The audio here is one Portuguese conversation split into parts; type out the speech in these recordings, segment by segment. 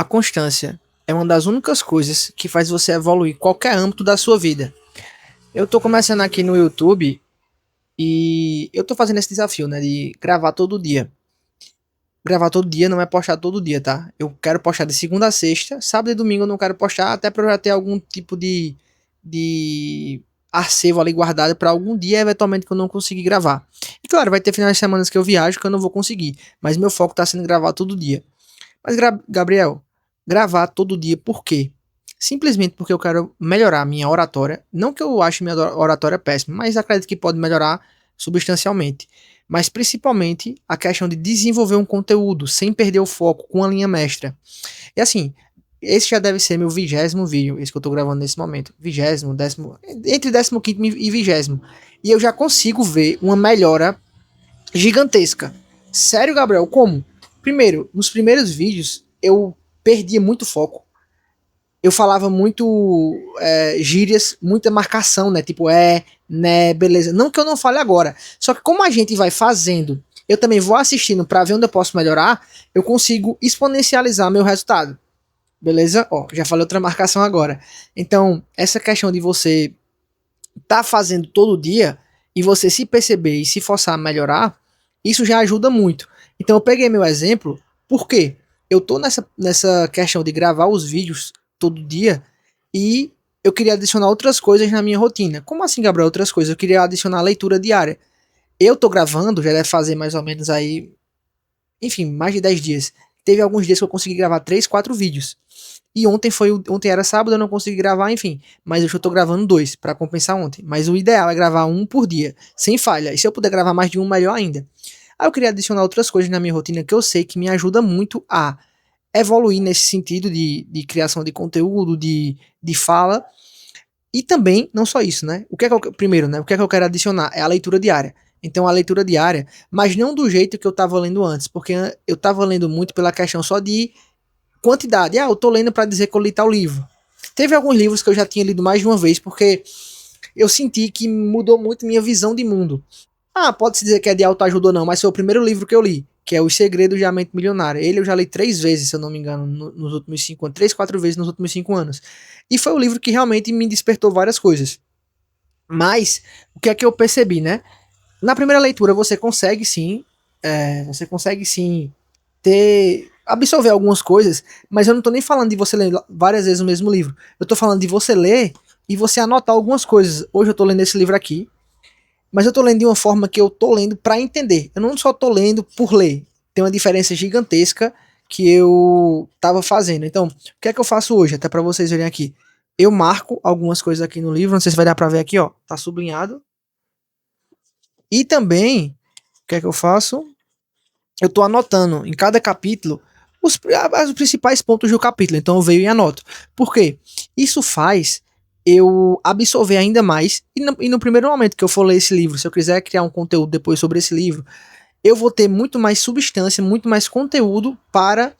A constância é uma das únicas coisas que faz você evoluir qualquer âmbito da sua vida. Eu tô começando aqui no YouTube e eu tô fazendo esse desafio, né, de gravar todo dia. Gravar todo dia não é postar todo dia, tá? Eu quero postar de segunda a sexta, sábado e domingo eu não quero postar, até pra eu já ter algum tipo de arquivo ali guardado pra algum dia, eventualmente, que eu não conseguir gravar. E claro, vai ter finais de semana que eu viajo que eu não vou conseguir, mas meu foco tá sendo gravar todo dia. Mas, Gabriel, gravar todo dia por quê? Simplesmente porque eu quero melhorar a minha oratória. Não que eu ache minha oratória péssima, mas acredito que pode melhorar substancialmente. Mas principalmente a questão de desenvolver um conteúdo sem perder o foco com a linha mestra. E assim, esse já deve ser meu 20º vídeo, esse que eu tô gravando nesse momento. 20º, décimo, entre 15º e 20º. E eu já consigo ver uma melhora gigantesca. Sério, Gabriel, como? Primeiro, nos primeiros vídeos eu perdia muito foco. Eu falava muito gírias, muita marcação, né? Tipo, né, beleza. Não que eu não fale agora. Só que como a gente vai fazendo, eu também vou assistindo para ver onde eu posso melhorar, eu consigo exponencializar meu resultado. Beleza? Ó, já falei outra marcação agora. Então, essa questão de você tá fazendo todo dia e você se perceber e se forçar a melhorar, isso já ajuda muito. Então eu peguei meu exemplo, porque eu tô nessa questão de gravar os vídeos todo dia e eu queria adicionar outras coisas na minha rotina. Como assim, Gabriel? Outras coisas? Eu queria adicionar a leitura diária. Eu tô gravando, já deve fazer mais ou menos aí, enfim, mais de 10 dias. Teve alguns dias que eu consegui gravar 3, 4 vídeos. E ontem era sábado, eu não consegui gravar, enfim. Mas eu já tô gravando 2 para compensar ontem. Mas o ideal é gravar um por dia, sem falha. E se eu puder gravar mais de um, melhor ainda. Aí eu queria adicionar outras coisas na minha rotina que eu sei que me ajuda muito a evoluir nesse sentido de criação de conteúdo, de fala. E também, não só isso, né? O que é que eu, primeiro, né? O que é que eu quero adicionar? É a leitura diária. Então, a leitura diária, mas não do jeito que eu tava lendo antes, porque eu tava lendo muito pela questão só de quantidade. Ah, eu tô lendo para dizer que eu li tal livro. Teve alguns livros que eu já tinha lido mais de uma vez, porque eu senti que mudou muito minha visão de mundo. Ah, pode-se dizer que é de autoajuda ou não, mas foi o primeiro livro que eu li, que é Os Segredos da Mente Milionária. Ele eu já li 3 vezes, se eu não me engano, nos últimos 5 anos. 3, 4 vezes nos últimos 5 anos. E foi o livro que realmente me despertou várias coisas. Mas, o que é que eu percebi, né? Na primeira leitura você consegue sim absorver algumas coisas, mas eu não tô nem falando de você ler várias vezes o mesmo livro. Eu tô falando de você ler e você anotar algumas coisas. Hoje eu tô lendo esse livro aqui, mas eu tô lendo de uma forma que eu tô lendo para entender. Eu não só tô lendo por ler. Tem uma diferença gigantesca que eu tava fazendo. Então, o que é que eu faço hoje? Até para vocês verem aqui. Eu marco algumas coisas aqui no livro, não sei se vai dar para ver aqui, ó. Tá sublinhado. E também, o que é que eu faço? Eu tô anotando em cada capítulo os principais pontos do capítulo. Então eu venho e anoto. Por quê? Isso faz eu absorver ainda mais. E no primeiro momento que eu for ler esse livro, se eu quiser criar um conteúdo depois sobre esse livro, eu vou ter muito mais substância, muito mais conteúdo para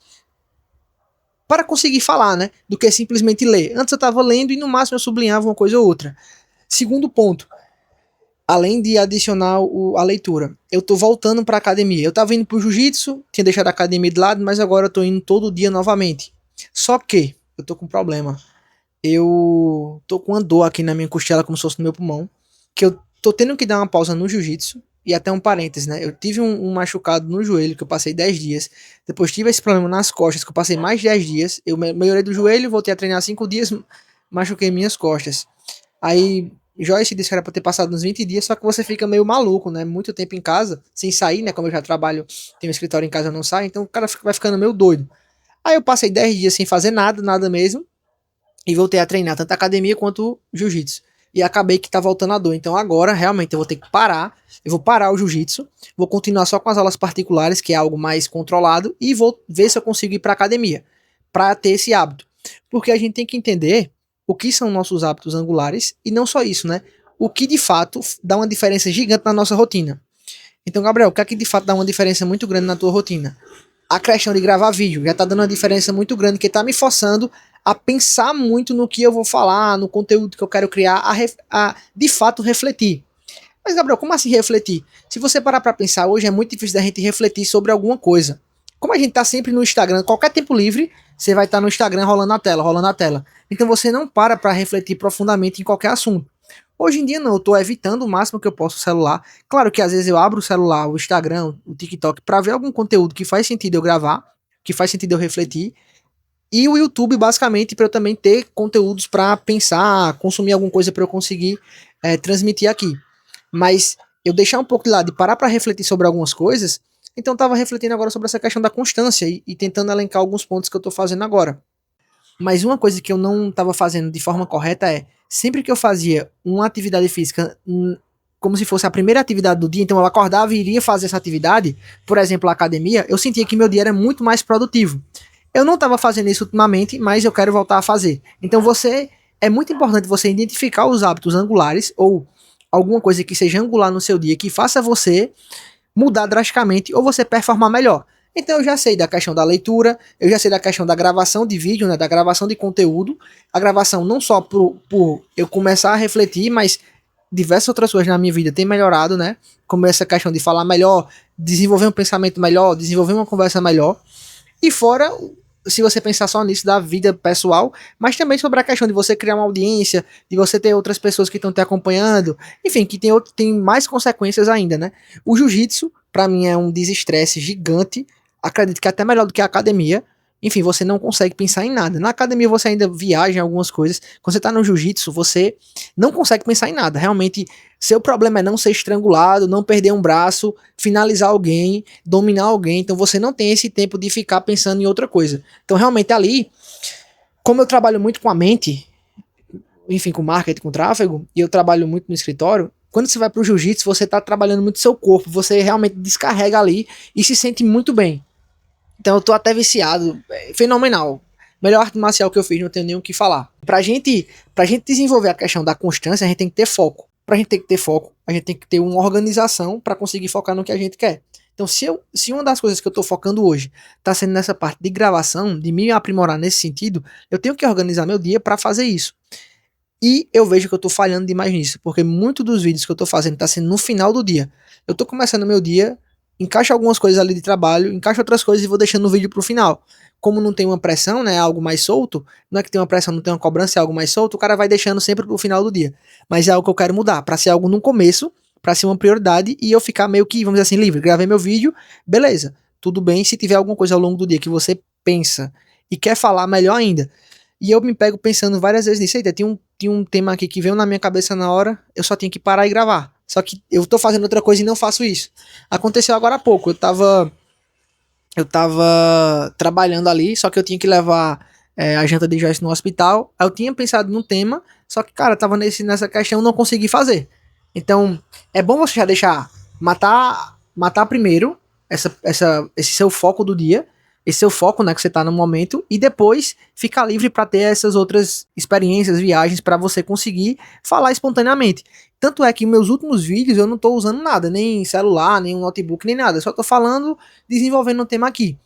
conseguir falar, né? Do que simplesmente ler. Antes eu estava lendo e no máximo eu sublinhava uma coisa ou outra. Segundo ponto, além de adicionar a leitura, eu tô voltando pra academia. Eu tava indo pro jiu-jitsu, tinha deixado a academia de lado, mas agora eu tô indo todo dia novamente. Só que eu tô com um problema. Eu tô com uma dor aqui na minha costela, como se fosse no meu pulmão, que eu tô tendo que dar uma pausa no jiu-jitsu. E até um parênteses, né? Eu tive um machucado no joelho, que eu passei 10 dias. Depois tive esse problema nas costas, que eu passei mais de 10 dias. Eu melhorei do joelho, voltei a treinar 5 dias, machuquei minhas costas. Aí Joyce disse que era pra ter passado uns 20 dias, só que você fica meio maluco, né? Muito tempo em casa, sem sair, né? Como eu já trabalho, tenho um escritório em casa, eu não saio, então o cara vai ficando meio doido. Aí eu passei 10 dias sem fazer nada, nada mesmo, e voltei a treinar tanto academia quanto jiu-jitsu. E acabei que tá voltando a dor. Então agora, realmente, eu vou ter que parar. Eu vou parar o jiu-jitsu, vou continuar só com as aulas particulares, que é algo mais controlado, e vou ver se eu consigo ir pra academia, pra ter esse hábito. Porque a gente tem que entender o que são nossos hábitos angulares, e não só isso, né? O que de fato dá uma diferença gigante na nossa rotina. Então, Gabriel, o que é que de fato dá uma diferença muito grande na tua rotina? A questão de gravar vídeo já tá dando uma diferença muito grande, que tá me forçando a pensar muito no que eu vou falar, no conteúdo que eu quero criar, a de fato refletir. Mas, Gabriel, como assim refletir? Se você parar pra pensar, hoje é muito difícil da gente refletir sobre alguma coisa. Como a gente tá sempre no Instagram, qualquer tempo livre, você vai estar no Instagram rolando a tela, rolando a tela. Então você não para refletir profundamente em qualquer assunto. Hoje em dia não, eu tô evitando o máximo que eu posso o celular. Claro que às vezes eu abro o celular, o Instagram, o TikTok, para ver algum conteúdo que faz sentido eu gravar, que faz sentido eu refletir. E o YouTube, basicamente, para eu também ter conteúdos para pensar, consumir alguma coisa para eu conseguir transmitir aqui. Mas eu deixar um pouco de lado e parar para refletir sobre algumas coisas, então eu tava refletindo agora sobre essa questão da constância e tentando elencar alguns pontos que eu tô fazendo agora. Mas uma coisa que eu não estava fazendo de forma correta é, sempre que eu fazia uma atividade física, como se fosse a primeira atividade do dia, então eu acordava e iria fazer essa atividade, por exemplo, a academia, eu sentia que meu dia era muito mais produtivo. Eu não estava fazendo isso ultimamente, mas eu quero voltar a fazer. Então é muito importante você identificar os hábitos angulares ou alguma coisa que seja angular no seu dia que faça você mudar drasticamente ou você performar melhor. Então eu já sei da questão da leitura, eu já sei da questão da gravação de vídeo, né, da gravação de conteúdo, a gravação não só por eu começar a refletir, mas diversas outras coisas na minha vida têm melhorado, né, como essa questão de falar melhor, desenvolver um pensamento melhor, desenvolver uma conversa melhor, e fora, se você pensar só nisso, da vida pessoal, mas também sobre a questão de você criar uma audiência, de você ter outras pessoas que estão te acompanhando, enfim, que tem mais consequências ainda, né? O jiu-jitsu, pra mim, é um desestresse gigante, acredito que é até melhor do que a academia. Enfim, você não consegue pensar em nada. Na academia você ainda viaja em algumas coisas. Quando você tá no jiu-jitsu, você não consegue pensar em nada. Realmente, seu problema é não ser estrangulado, não perder um braço, finalizar alguém, dominar alguém. Então você não tem esse tempo de ficar pensando em outra coisa. Então realmente ali, como eu trabalho muito com a mente, enfim, com marketing, com tráfego, e eu trabalho muito no escritório, quando você vai pro jiu-jitsu, você tá trabalhando muito seu corpo, você realmente descarrega ali e se sente muito bem. Então eu tô até viciado, fenomenal. Melhor arte marcial que eu fiz, não tenho nem o que falar. Pra gente desenvolver a questão da constância, a gente tem que ter foco. Pra gente ter que ter foco, a gente tem que ter uma organização para conseguir focar no que a gente quer. Então, se uma das coisas que eu tô focando hoje tá sendo nessa parte de gravação, de me aprimorar nesse sentido, eu tenho que organizar meu dia para fazer isso. E eu vejo que eu tô falhando demais nisso, porque muito dos vídeos que eu tô fazendo tá sendo no final do dia. Eu tô começando meu dia, encaixo algumas coisas ali de trabalho, encaixo outras coisas e vou deixando o vídeo pro final. Como não tem uma pressão, né, é algo mais solto, não é que tem uma pressão, não tem uma cobrança, é algo mais solto, o cara vai deixando sempre pro final do dia. Mas é algo que eu quero mudar, pra ser algo no começo, pra ser uma prioridade e eu ficar meio que, vamos dizer assim, livre. Gravei meu vídeo, beleza, tudo bem, se tiver alguma coisa ao longo do dia que você pensa e quer falar, melhor ainda. E eu me pego pensando várias vezes nisso. Eita, tinha um tema aqui que veio na minha cabeça na hora, eu só tinha que parar e gravar. Só que eu tô fazendo outra coisa e não faço isso. Aconteceu agora há pouco, eu tava trabalhando ali, só que eu tinha que levar a janta de Joyce no hospital. Aí eu tinha pensado num tema, só que, cara, tava nessa questão, não consegui fazer. Então, é bom você já deixar matar primeiro esse seu foco do dia, esse seu foco, né, que você tá no momento, e depois ficar livre para ter essas outras experiências, viagens, para você conseguir falar espontaneamente. Tanto é que meus últimos vídeos eu não tô usando nada, nem celular, nem um notebook, nem nada, só tô falando, desenvolvendo um tema aqui.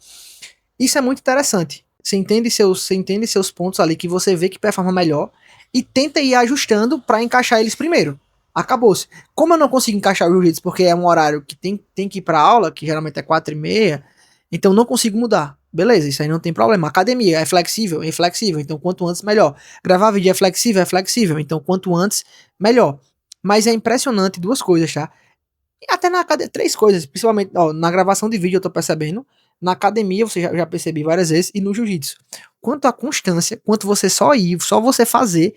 Isso é muito interessante. Você entende seus pontos ali que você vê que performa melhor e tenta ir ajustando para encaixar eles primeiro. Acabou-se. Como eu não consigo encaixar o jiu-jitsu porque é um horário que tem que ir pra aula, que geralmente é 4h30, então não consigo mudar. Beleza, isso aí não tem problema. Academia é flexível, é inflexível, então quanto antes melhor. Gravar vídeo é flexível, então quanto antes melhor. Mas é impressionante duas coisas, tá? E até na academia, três coisas, principalmente ó, na gravação de vídeo eu tô percebendo, na academia você já percebi várias vezes e no jiu-jitsu. Quanto à constância, quanto você só ir, só você fazer,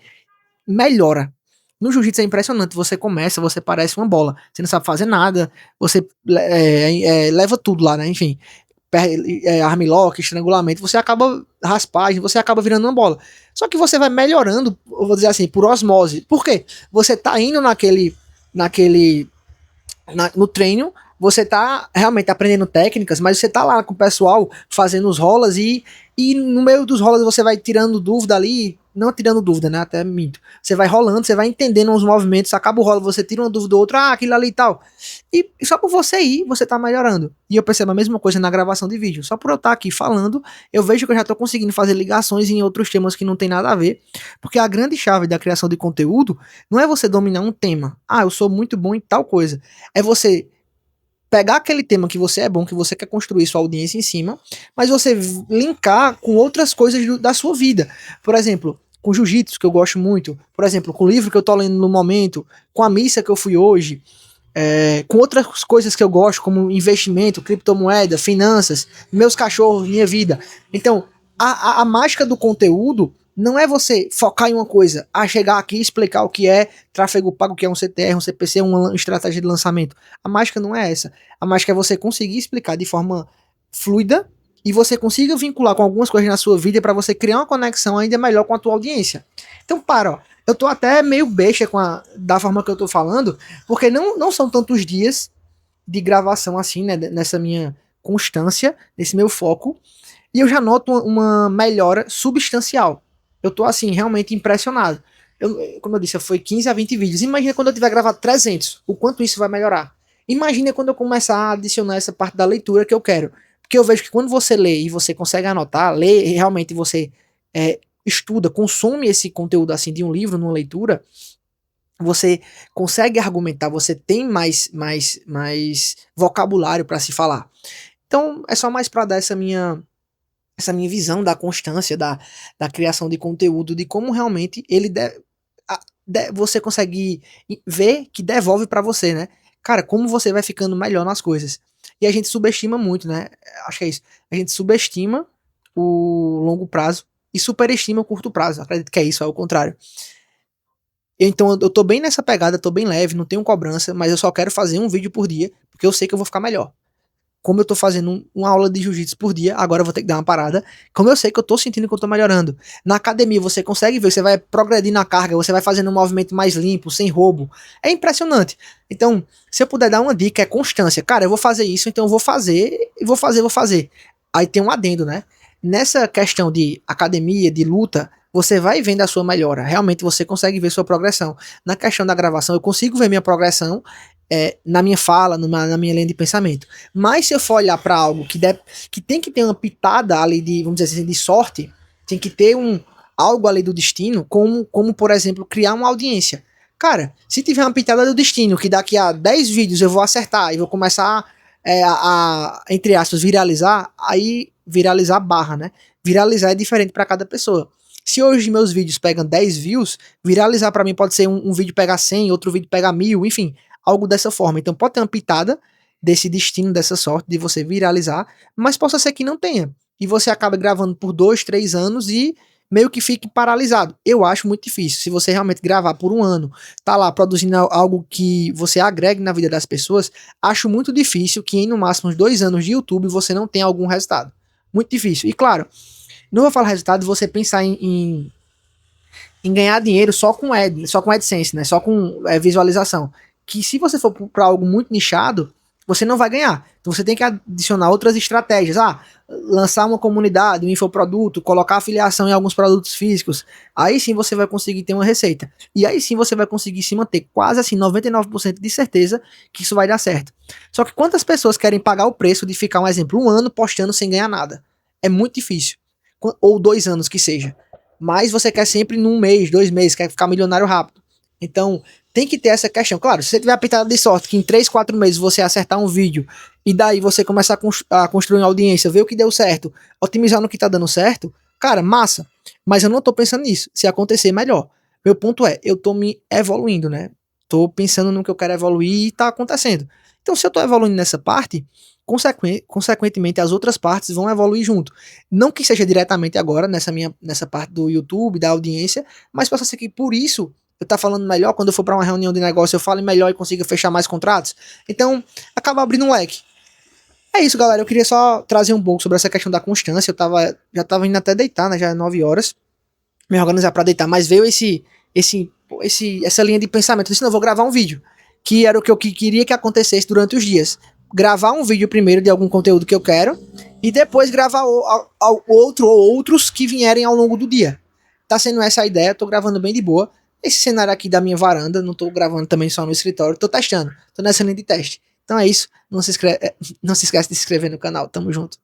melhora. No jiu-jitsu é impressionante, você começa, você parece uma bola, você não sabe fazer nada, você leva tudo lá, né? Enfim, armlock, estrangulamento, você acaba raspagem, você acaba virando uma bola. Só que você vai melhorando, eu vou dizer assim, por osmose. Por quê? Você tá indo no treino, você tá realmente aprendendo técnicas, mas você tá lá com o pessoal fazendo os rolas e no meio dos rolas você vai tirando dúvida ali, não tirando dúvida, né, até minto. Você vai rolando, você vai entendendo os movimentos, acaba o rolo, você tira uma dúvida do outro, aquilo ali e tal. E só por você ir, você tá melhorando. E eu percebo a mesma coisa na gravação de vídeo. Só por eu estar aqui falando, eu vejo que eu já tô conseguindo fazer ligações em outros temas que não tem nada a ver, porque a grande chave da criação de conteúdo não é você dominar um tema. Eu sou muito bom em tal coisa. É você pegar aquele tema que você é bom, que você quer construir sua audiência em cima, mas você linkar com outras coisas da sua vida. Por exemplo, com jiu-jitsu, que eu gosto muito. Por exemplo, com o livro que eu tô lendo no momento, com a missa que eu fui hoje, com outras coisas que eu gosto, como investimento, criptomoeda, finanças, meus cachorros, minha vida. Então, a mágica do conteúdo não é você focar em uma coisa, chegar aqui e explicar o que é tráfego pago, o que é um CTR, um CPC, uma estratégia de lançamento. A mágica não é essa. A mágica é você conseguir explicar de forma fluida e você consiga vincular com algumas coisas na sua vida para você criar uma conexão ainda melhor com a tua audiência. Então, ó, eu tô até meio besta da forma que eu tô falando, porque não são tantos dias de gravação assim, né, nessa minha constância, nesse meu foco, e eu já noto uma melhora substancial. Eu tô assim, realmente impressionado. Como eu disse, foi 15 a 20 vídeos. Imagina quando eu tiver gravado 300, o quanto isso vai melhorar. Imagina quando eu começar a adicionar essa parte da leitura que eu quero. Porque eu vejo que quando você lê e você consegue anotar, lê e realmente você estuda, consome esse conteúdo assim de um livro, numa leitura, você consegue argumentar, você tem mais vocabulário para se falar. Então, é só mais para dar essa minha visão da constância, da criação de conteúdo, de como realmente ele você consegue ver que devolve para você, né? Cara, como você vai ficando melhor nas coisas. E a gente subestima muito, né? Acho que é isso. A gente subestima o longo prazo e superestima o curto prazo. Acredito que é isso, é o contrário. Então eu tô bem nessa pegada, tô bem leve, não tenho cobrança, mas eu só quero fazer um vídeo por dia, porque eu sei que eu vou ficar melhor. Como eu tô fazendo uma aula de jiu-jitsu por dia, agora eu vou ter que dar uma parada. Como eu sei que eu tô sentindo que eu tô melhorando. Na academia você consegue ver, você vai progredir na carga, você vai fazendo um movimento mais limpo, sem roubo. É impressionante. Então, se eu puder dar uma dica, é constância. Cara, eu vou fazer isso, então eu vou fazer, vou fazer. Aí tem um adendo, né? Nessa questão de academia, de luta, você vai vendo a sua melhora. Realmente você consegue ver sua progressão. Na questão da gravação, eu consigo ver minha progressão na minha fala, na minha linha de pensamento. Mas se eu for olhar para algo que tem que ter uma pitada ali de, vamos dizer assim, de sorte, tem que ter algo ali do destino, como por exemplo, criar uma audiência. Cara, se tiver uma pitada do destino, que daqui a 10 vídeos eu vou acertar e vou começar entre aspas, viralizar, aí viralizar barra, né? Viralizar é diferente para cada pessoa. Se hoje meus vídeos pegam 10 views, viralizar para mim pode ser um vídeo pegar 100, outro vídeo pegar 1000, enfim, algo dessa forma. Então pode ter uma pitada desse destino, dessa sorte de você viralizar, mas possa ser que não tenha. E você acaba gravando por 2, 3 anos e meio que fique paralisado. Eu acho muito difícil. Se você realmente gravar por um ano, tá lá produzindo algo que você agregue na vida das pessoas, acho muito difícil que em no máximo uns 2 anos de YouTube você não tenha algum resultado. Muito difícil. E claro, não vou falar resultado, você pensar em ganhar dinheiro só com AdSense, né? Só com visualização. Que se você for para algo muito nichado, você não vai ganhar. Então você tem que adicionar outras estratégias. Lançar uma comunidade, um infoproduto, colocar afiliação em alguns produtos físicos. Aí sim você vai conseguir ter uma receita. E aí sim você vai conseguir se manter quase assim 99% de certeza que isso vai dar certo. Só que quantas pessoas querem pagar o preço de ficar, um exemplo, um ano postando sem ganhar nada? É muito difícil. Ou 2 anos que seja. Mas você quer sempre num mês, 2 meses, quer ficar milionário rápido. Então, tem que ter essa questão. Claro, se você tiver a pitada de sorte que em 3, 4 meses você acertar um vídeo e daí você começar a construir uma audiência, ver o que deu certo, otimizar no que tá dando certo, cara, massa. Mas eu não tô pensando nisso. Se acontecer, melhor. Meu ponto é, eu tô me evoluindo, né? Tô pensando no que eu quero evoluir e tá acontecendo. Então, se eu tô evoluindo nessa parte, consequentemente as outras partes vão evoluir junto. Não que seja diretamente agora, nessa parte do YouTube, da audiência, mas possa ser que por isso eu tá falando melhor, quando eu for para uma reunião de negócio eu falo melhor e consiga fechar mais contratos. Então, acaba abrindo um leque. É isso, galera. Eu queria só trazer um pouco sobre essa questão da constância. Já tava indo até deitar, né? Já é 9 horas. Me organizar para deitar, mas veio essa linha de pensamento. Eu disse, não, eu vou gravar um vídeo, que era o que eu queria que acontecesse durante os dias. Gravar um vídeo primeiro de algum conteúdo que eu quero e depois gravar outro ou outros que vierem ao longo do dia. Tá sendo essa a ideia, tô gravando bem de boa. Esse cenário aqui da minha varanda, não tô gravando também só no escritório, tô testando, tô nessa linha de teste. Então é isso, não se esquece de se inscrever no canal, tamo junto.